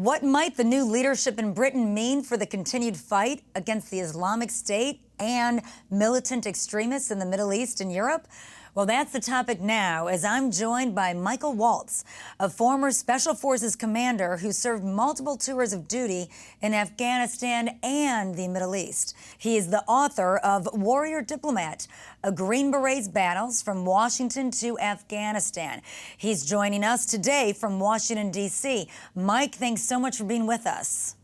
What might the new leadership in Britain mean for the continued fight against the Islamic State and militant extremists in the Middle East and Europe? Well, that's the topic now, as I'm joined by Michael Waltz, a former Special Forces commander who served multiple tours of duty in Afghanistan and the Middle East. He is the author of Warrior Diplomat, a Green Beret's Battles from Washington to Afghanistan. He's joining us today from Washington, D.C. Mike, thanks so much for being with us.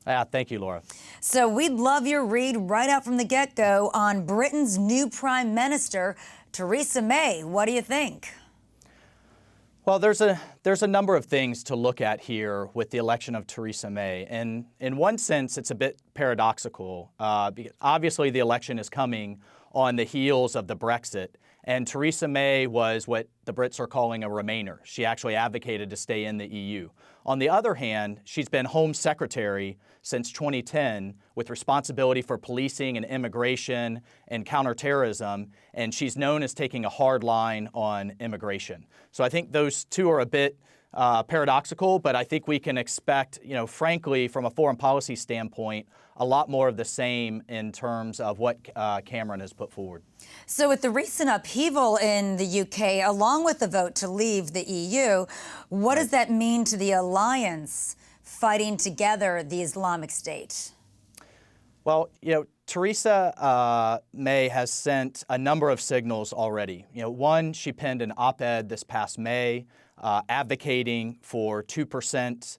Thank you, Laura. So we'd love your read right out from the get-go on Britain's new Prime Minister, Theresa May. What do you think? Well, there's a number of things to look at here with the election of Theresa May. And in one sense, it's a bit paradoxical. Because obviously, the election is coming on the heels of the Brexit. And Theresa May was what the Brits are calling a Remainer. She actually advocated to stay in the EU. On the other hand, she's been Home Secretary since 2010 with responsibility for policing and immigration and counterterrorism, and she's known as taking a hard line on immigration. So I think those two are a bit paradoxical, but I think we can expect, frankly, from a foreign policy standpoint, a lot more of the same in terms of what Cameron has put forward. So with the recent upheaval in the UK, along with the vote to leave the EU, what does that mean to the alliance fighting together the Islamic State? Well, Theresa May has sent a number of signals already. One, she penned an op-ed this past May advocating for 2%,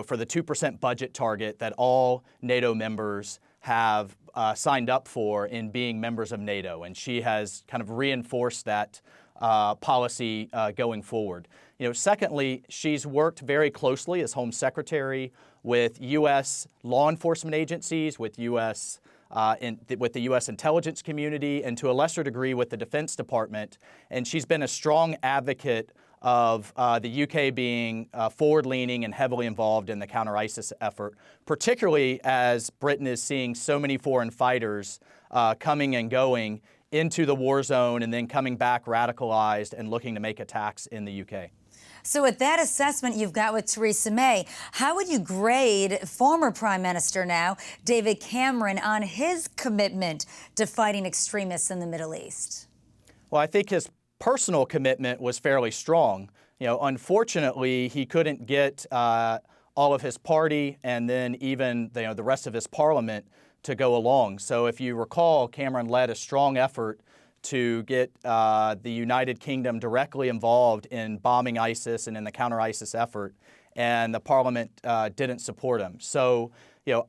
for the 2% budget target that all NATO members have signed up for in being members of NATO. And she has kind of reinforced that policy going forward. Secondly, she's worked very closely as Home Secretary with U.S. law enforcement agencies, with the U.S. intelligence community, and to a lesser degree with the Defense Department. And she's been a strong advocate of the UK being forward-leaning and heavily involved in the counter-ISIS effort, particularly as Britain is seeing so many foreign fighters coming and going into the war zone and then coming back radicalized and looking to make attacks in the UK. So with that assessment you've got with Theresa May, how would you grade former Prime Minister now, David Cameron, on his commitment to fighting extremists in the Middle East? Well, I think his personal commitment was fairly strong. Unfortunately, he couldn't get all of his party and then even the rest of his parliament to go along. So if you recall, Cameron led a strong effort to get the United Kingdom directly involved in bombing ISIS and in the counter-ISIS effort, and the parliament didn't support him. So,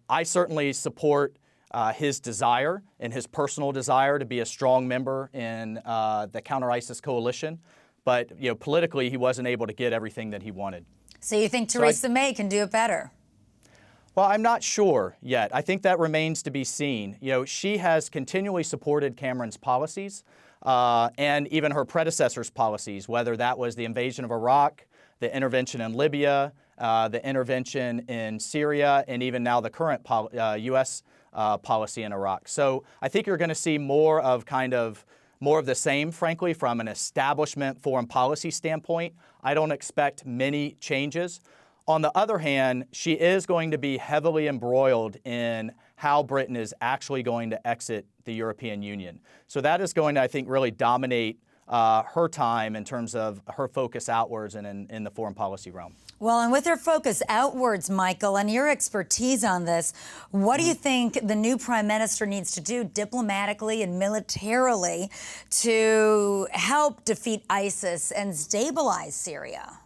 I certainly support his desire and his personal desire to be a strong member in the counter-ISIS coalition, but politically he wasn't able to get everything that he wanted. So you think Theresa May can do it better? Well, I'm not sure yet. I think that remains to be seen. She has continually supported Cameron's policies and even her predecessor's policies, whether that was the invasion of Iraq, the intervention in Libya, the intervention in Syria, and even now the current U.S. Policy in Iraq. So I think you're going to see more of the same, frankly, from an establishment foreign policy standpoint. I don't expect many changes. On the other hand, she is going to be heavily embroiled in how Britain is actually going to exit the European Union. So that is going to, I think, really dominate her time in terms of her focus outwards and in the foreign policy realm. Well, and with her focus outwards, Michael, and your expertise on this, what do you think the new Prime Minister needs to do diplomatically and militarily to help defeat ISIS and stabilize Syria?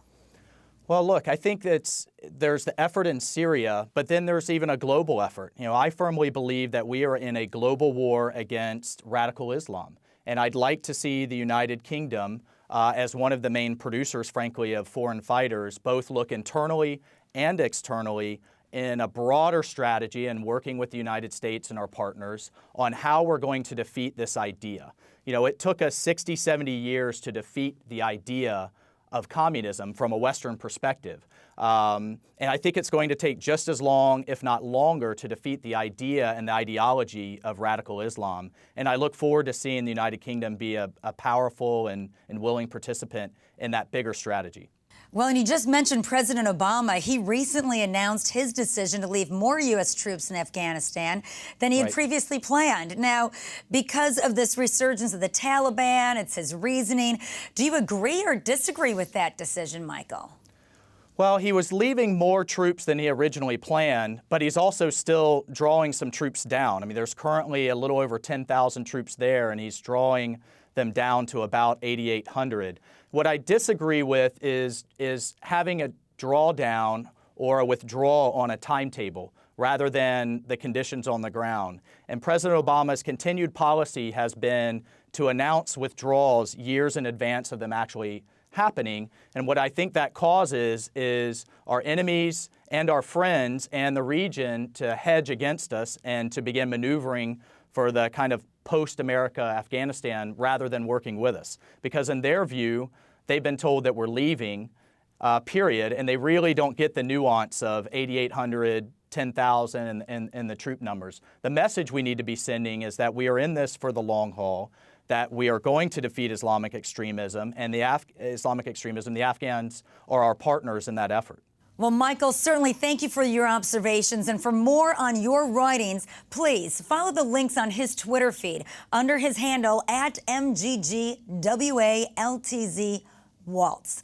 Well, look, I think there's the effort in Syria, but then there's even a global effort. I firmly believe that we are in a global war against radical Islam. And I'd like to see the United Kingdom, as one of the main producers, frankly, of foreign fighters, both look internally and externally in a broader strategy and working with the United States and our partners on how we're going to defeat this idea. It took us 60, 70 years to defeat the idea of communism from a Western perspective. And I think it's going to take just as long, if not longer, to defeat the idea and the ideology of radical Islam. And I look forward to seeing the United Kingdom be a powerful and willing participant in that bigger strategy. Well, and you just mentioned President Obama. He recently announced his decision to leave more U.S. troops in Afghanistan than he had previously planned. Now, because of this resurgence of the Taliban, it's his reasoning. Do you agree or disagree with that decision, Michael? Well, he was leaving more troops than he originally planned, but he's also still drawing some troops down. I mean, there's currently a little over 10,000 troops there, and he's drawing them down to about 8,800. What I disagree with is having a drawdown or a withdrawal on a timetable rather than the conditions on the ground. And President Obama's continued policy has been to announce withdrawals years in advance of them actually happening. And what I think that causes is our enemies and our friends and the region to hedge against us and to begin maneuvering for the kind of post-America Afghanistan rather than working with us. Because in their view, they've been told that we're leaving, period, and they really don't get the nuance of 8,800, 10,000 and the troop numbers. The message we need to be sending is that we are in this for the long haul, that we are going to defeat Islamic extremism, and the Afghans are our partners in that effort. Well, Michael, certainly thank you for your observations. And for more on your writings, please follow the links on his Twitter feed under his handle @MGGWALTZ Waltz.